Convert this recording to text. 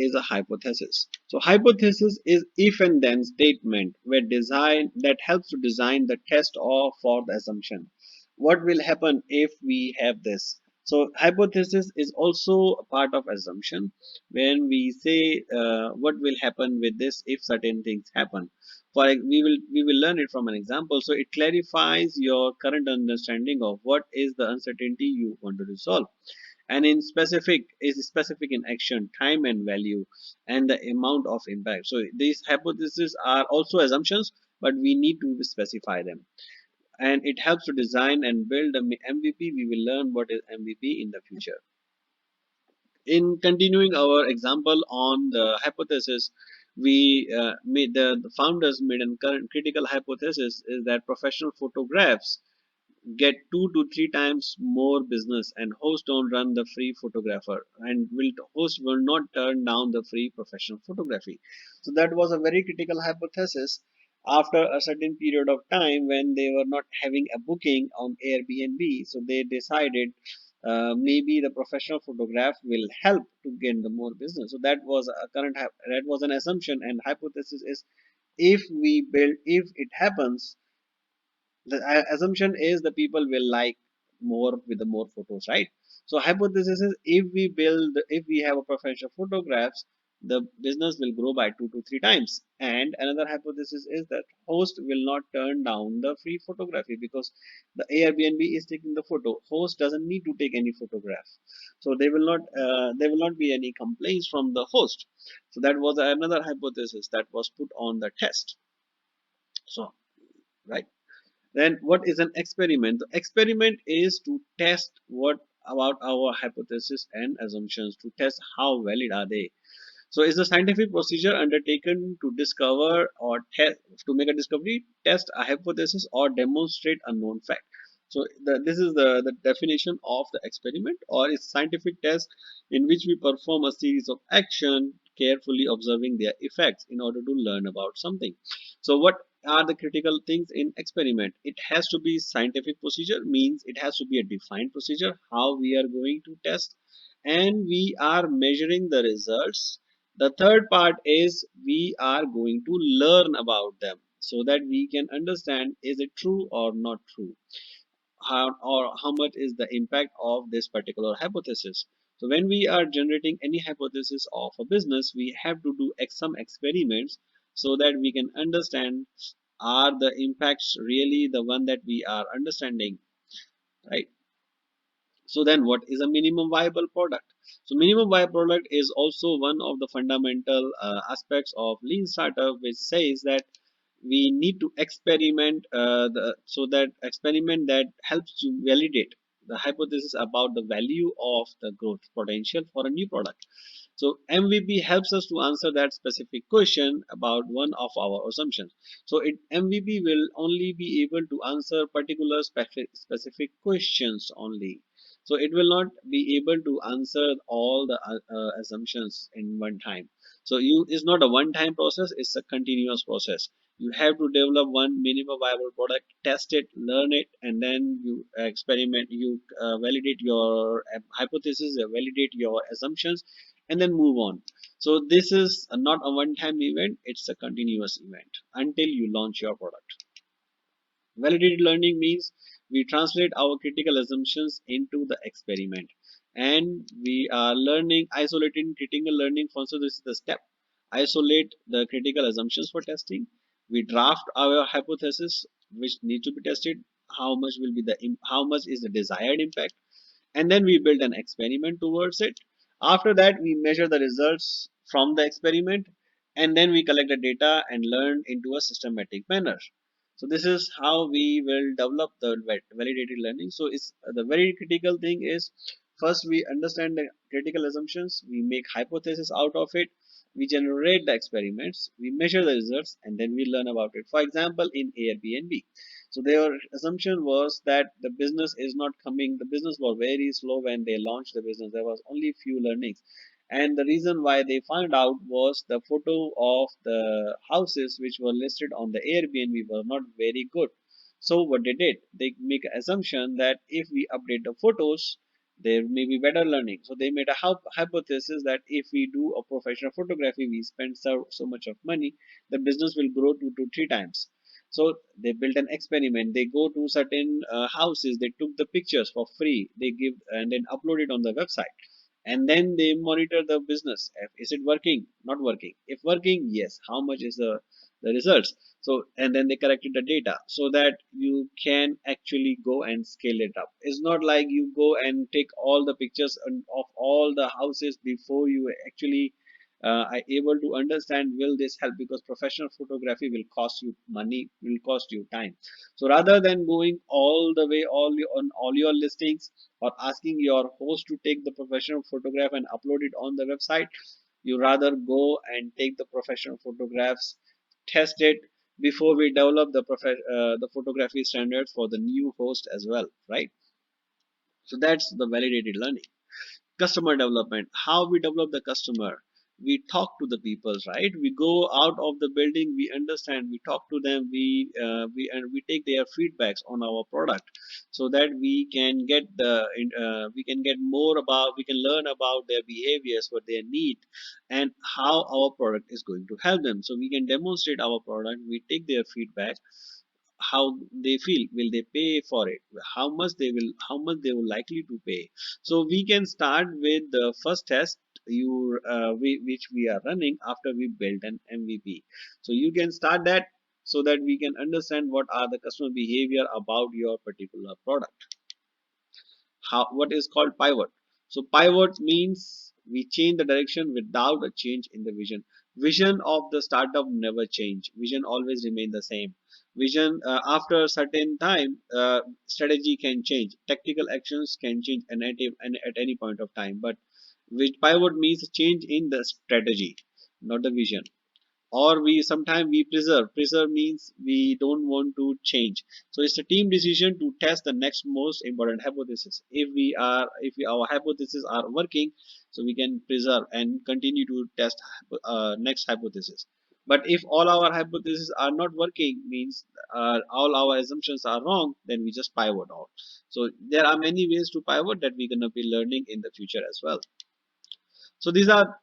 is a hypothesis. So hypothesis is if and then statement where design that helps to design the test or for the assumption. What will happen if we have this? So hypothesis is also a part of assumption when we say what will happen with this if certain things happen. We will learn it from an example. So it clarifies your current understanding of what is the uncertainty you want to resolve, and in specific is specific in action, time and value, and the amount of impact. So these hypotheses are also assumptions, but we need to specify them, and it helps to design and build a MVP. We will learn what is MVP in the future. In continuing our example on the hypothesis, we made the founders made a current critical hypothesis is that professional photographs get 2 to 3 times more business, and host don't run the free photographer, and will host will not turn down the free professional photography. So that was a very critical hypothesis. After a certain period of time when they were not having a booking on Airbnb, so they decided maybe the professional photograph will help to gain the more business. So that was a that was an assumption, and hypothesis is if we build, if it happens, the assumption is the people will like more with the more photos, right? So hypothesis is if we have a professional photographs, the business will grow by 2 to 3 times. And another hypothesis is that host will not turn down the free photography because the Airbnb is taking the photo, host doesn't need to take any photograph, so there will not be any complaints from the host. So that was another hypothesis that was put on the test. So, right. Then what is an experiment? The experiment is to test what about our hypothesis and assumptions, to test how valid are they. So is a scientific procedure undertaken to discover or test, to make a discovery, test a hypothesis or demonstrate a known fact. So this is the definition of the experiment, or is scientific test in which we perform a series of action carefully observing their effects in order to learn about something. So what are the critical things in experiment? It has to be scientific procedure, means it has to be a defined procedure how we are going to test, and we are measuring the results. The third part is we are going to learn about them so that we can understand is it true or not true, or how much is the impact of this particular hypothesis. So when we are generating any hypothesis of a business, we have to do some experiments so that we can understand are the impacts really the one that we are understanding, right? So then what is a minimum viable product? So minimum viable product is also one of the fundamental aspects of lean startup, which says that we need to experiment so that experiment that helps to validate the hypothesis about the value of the growth potential for a new product. So MVP helps us to answer that specific question about one of our assumptions. So MVP will only be able to answer particular specific questions only. So it will not be able to answer all the assumptions in one time. So you is not a one time process, it's a continuous process. You have to develop one minimum viable product, test it, learn it, and then you experiment, you validate your hypothesis, validate your assumptions, and then move on. So this is not a one time event, it's a continuous event until you launch your product. Validated learning means we translate our critical assumptions into the experiment, and we are learning isolating critical learning. Also, this is the step: isolate the critical assumptions for testing. We draft our hypothesis, which need to be tested. How much will be the how much is the desired impact, and then we build an experiment towards it. After that, we measure the results from the experiment, and then we collect the data and learn into a systematic manner. So this is how we will develop the validated learning. So it's the very critical thing is first we understand the critical assumptions, we make hypothesis out of it, we generate the experiments, we measure the results, and then we learn about it. For example, in Airbnb, so their assumption was that the business is not coming. The business was very slow when they launched the business. There was only few learnings, and the reason why they found out was the photo of the houses which were listed on the Airbnb were not very good. So what they did, they make an assumption that if we update the photos, There may be better learning. So they made a hypothesis that if we do a professional photography, we spend so much of money, the business will grow 2 to 3 times. So they built an experiment. They go to certain houses, they took the pictures for free, they give and then upload it on the website, and then they monitor the business. Is it working? Not working? If working, yes, how much is the results? So and then they collected the data so that you can actually go and scale it up. It's not like you go and take all the pictures of all the houses before you actually are able to understand will this help, because professional photography will cost you money, will cost you time. So rather than going all the way on all your listings, or asking your host to take the professional photograph and upload it on the website, you rather go and take the professional photographs, test it before we develop the photography standards for the new host as well, right? So that's the validated learning. Customer development, how we develop the customer. We talk to the people, right? We go out of the building, we understand, we talk to them, we take their feedbacks on our product, so that we can get more about, we can learn about their behaviors, what they need, and how our product is going to help them. So we can demonstrate our product, we take their feedback, how they feel, will they pay for it, how much they will likely to pay. So we can start with the first test which we are running after we build an MVP. So you can start that, so that we can understand what are the customer behavior about your particular product. How, what is called pivot? So pivot means we change the direction without a change in the vision. Vision of the startup never change, vision always remain the same. Vision after a certain time, strategy can change, tactical actions can change at any point of time, but which pivot means a change in the strategy, not the vision. Or we sometimes we preserve means we don't want to change. So it's a team decision to test the next most important hypothesis. If our hypotheses are working, so we can preserve and continue to test next hypothesis. But if all our hypotheses are not working, means all our assumptions are wrong, then we just pivot out. So there are many ways to pivot that we're going to be learning in the future as well. So these are